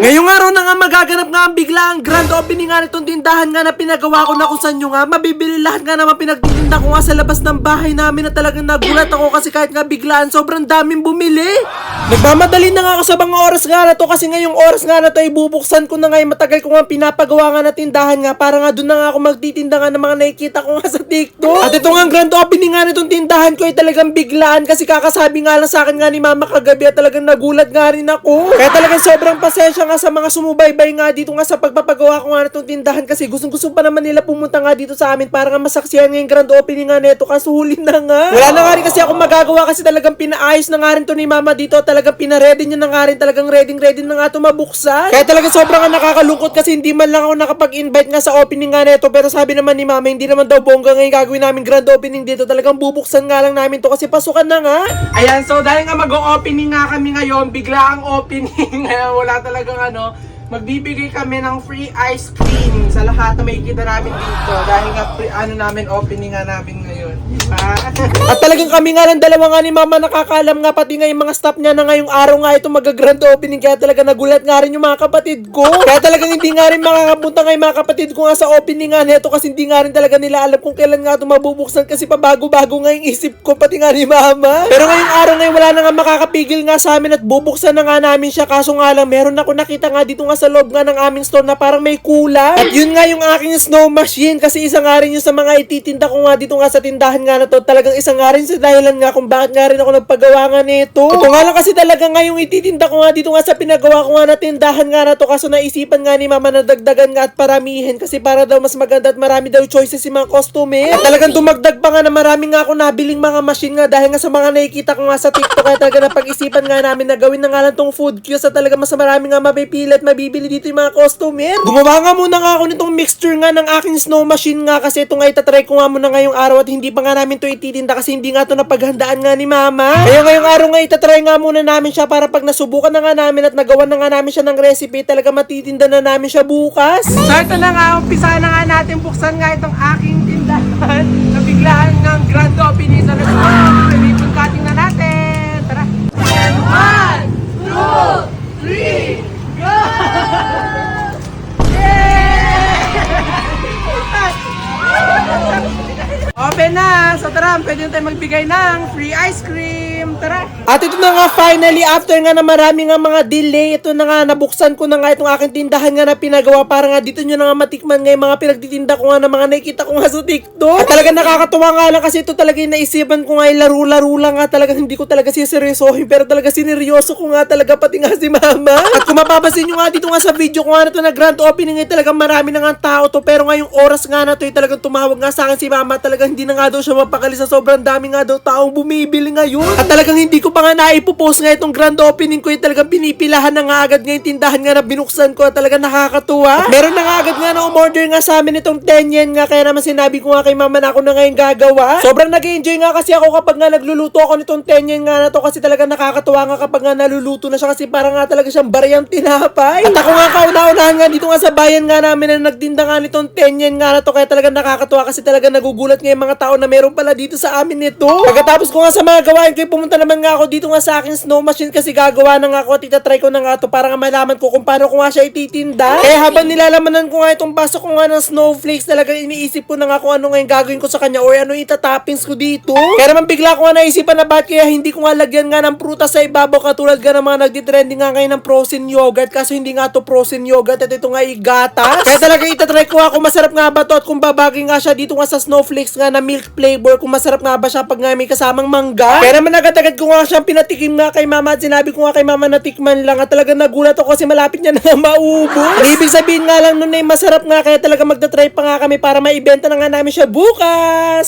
Ngayong araw na nga magaganap nga ang bigla ang grand opening nga nitong tindahan nga na pinagawa ko na kung saan nyo nga mabibili lahat nga naman pinagtitinda ko nga sa labas ng bahay namin na talagang nagulat ako kasi kahit nga biglaan sobrang daming bumili. Nagmamadali na nga ako sa mga oras nga na to kasi ngayong oras nga na to ay bubuksan ko na nga yung matagal ko nga pinapagawa nga na tindahan nga para nga doon na nga ako magtitinda nga ng mga nakikita ko nga sa TikTok. At ito nga ang grand opening nga nitong tindahan ko ay talagang biglaan kasi kakasabi nga lang sa akin nga ni mama kagabi at talagang nagulat nga rin ako. Kaya talagang sobrang pasensya nga sa mga sumubaybay nga dito nga sa pagpapagawa ko nga nitong tindahan kasi gustong-gusto pa naman nila pumunta nga dito sa amin para nga masaksihan nga yung grand opening nga neto kaso huli na nga. Wala na nga rin kasi ako magagawa kasi talagang pinaayos na nga rin to ni mama dito, talagang pinaready niya na nga rin, talagang ready na nga to mabuksan. Kaya talagang sobrang nga nakakalungkot kasi hindi man lang ako nakapag-invite nga sa opening nga neto, pero sabi naman ni mama hindi naman daw bongga nga yung gagawin namin grand opening dito, talagang bubuksan nga lang namin to kasi pasukan na nga. Ayan, so dahil nga mag-opening nga kami ngayon, bigla ang opening ngayon, wala talagang magbibigay kami ng free ice cream sa lahat na makikita namin dito dahil nga free, namin opening nga namin ngayon. At talagang kami nga lang dalawa nga ni mama nakakalam nga pati nga yung mga staff niya na ngayong araw nga ito mag-grand opening kaya talaga nagulat nga rin yung mga kapatid ko. Kaya talagang hindi nga rin makakapunta nga yung mga kapatid ko nga sa opening nga neto kasi hindi nga rin talaga nila alam kung kailan nga ito mabubuksan kasi pabago-bago nga yung isip ko pati nga ni mama. Pero ngayong araw ngayon wala na nga makakapigil nga sa amin at bubuksan na nga namin siya kaso nga lang meron ako nakita nga dito nga sa loob nga ng aming store na parang may kulang. At yun nga yung aking snow machine kasi isa nga rin yung sa mga ititinda ko nga dito nga sa tindahan nga na to. Talagang isa nga rin sa dahilan nga kung bakit nga rin ako nagpagawa nga nito. Ito nga lang kasi talaga nga yung ititinda ko nga dito nga sa pinagawa ko nga na tindahan nga na to kaso naisipan nga ni mama na dagdagan nga at paramihin kasi para daw mas maganda at marami daw choices si mga customer. At talagang dumagdag pa nga na marami nga ako nabiling mga machine nga dahil nga sa mga nakikita ko nga sa TikTok kaya talaga napag-isipan nga namin na gawin na nga lang tong food queues at talaga mas marami nga mapipili at mabibili dito yung mga customer. Gumawa nga muna nga ako nitong mixture nga ng aking snow machine nga kasi ito nga itatry ko nga muna ngayong araw at hindi pa nga namin to ititinda kasi hindi nga to napaghandaan nga ni mama. Kaya ngayong araw nga itatry nga muna namin siya para pag nasubukan na nga namin at nagawa na nga namin siya ng recipe talaga matitinda na namin siya bukas. So ito na nga, umpisa na nga natin buksan nga itong aking tindahan na biglaan ng grand opening. So let's go! Ribbon cutting na natin! Tara! 1, 2, 3, go! Open na! So tara, pwede tayo magbigay ng free ice cream. Tara! At ito na nga finally, after nga na marami nga mga delay, ito na nga, nabuksan ko na nga itong aking tindahan nga na pinagawa para nga dito nyo na nga matikman nga yung mga pinagtitinda ko nga na mga nakikita ko nga sa TikTok. At talaga nakakatuwa nga lang kasi ito talaga yung naisipan ko nga yung laro-laro lang nga talaga hindi ko talaga siseryosohin pero talaga sineryoso ko nga talaga pati nga si mama. At kung mapapansin nyo nga dito nga sa video ko nga na ito na grand opening ay talagang marami na nga tao to pero ngayong oras nga na ito ay talagang tumawag nga sa akin si mama talagang hindi na nga daw siya mapakali sa sobrang dami nga daw taong bumibili ngayon. At talagang hindi ko pa nga naipopost nga itong grand opening ko ay talagang pinipilahan na nga agad nga yung tindahan nga na binuksan ko at talagang nakakatuwa. At meron na nga agad nga na umorder nga sa amin itong 10 yen nga kaya naman sinabi ko nga kay mama na ako na ngayon gagawa. Sobrang nag-enjoy nga kasi ako kapag nga nagluluto ako nitong 10 yen nga na to kasi talagang nakakatuwa nga kapag nga naluluto na siya kasi parang nga talaga siyang bariyang tinapay. At ako nga kauna-unahan nga dito nga sa bayan nga namin na nagtinda nga nitong 10 yen nga na to kaya talagang nakakatuwa kasi talagang nagugulat nga yung mga tao na meron pala dito sa amin nito. Pagkatapos ko nga sa mga gawain ko, pumunta naman nga ako dito nga sa aking snow machine kasi gagawa na nga ako at itatry ko na nga to para nga malaman ko kung paano ko nga siya ititinda. Kaya habang nilalamanan ko nga itong baso ko nga ng snowflakes, talagang iniisip ko na nga kung ano nga yung gagawin ko sa kanya or ano yung itatoppings ko dito. Kaya naman bigla ko nga naisipan na bakit kaya hindi ko nga lagyan nga ng prutas sa ibabaw katulad nga ng mga nagtitrending nga ngayon ng frozen yogurt kaso hindi nga to frozen yogurt at ito nga igatas. Kaya talagang itatry ko nga kung masarap nga ba to at kung babagay nga siya dito nga sa snowflakes nga na milk flavor kung masarap nga ba siya pag nga may kasamang mangga. Kaya naman agad-agad ko nga siyang pinatikim nga kay mama at sinabi ko nga kay mama na tikman lang at talagang nagulat ako kasi malapit niya na nga maubos. Ibig sabihin nga lang nun ay masarap nga kaya talaga magta-try pa nga kami para maibenta na nga namin siya bukas.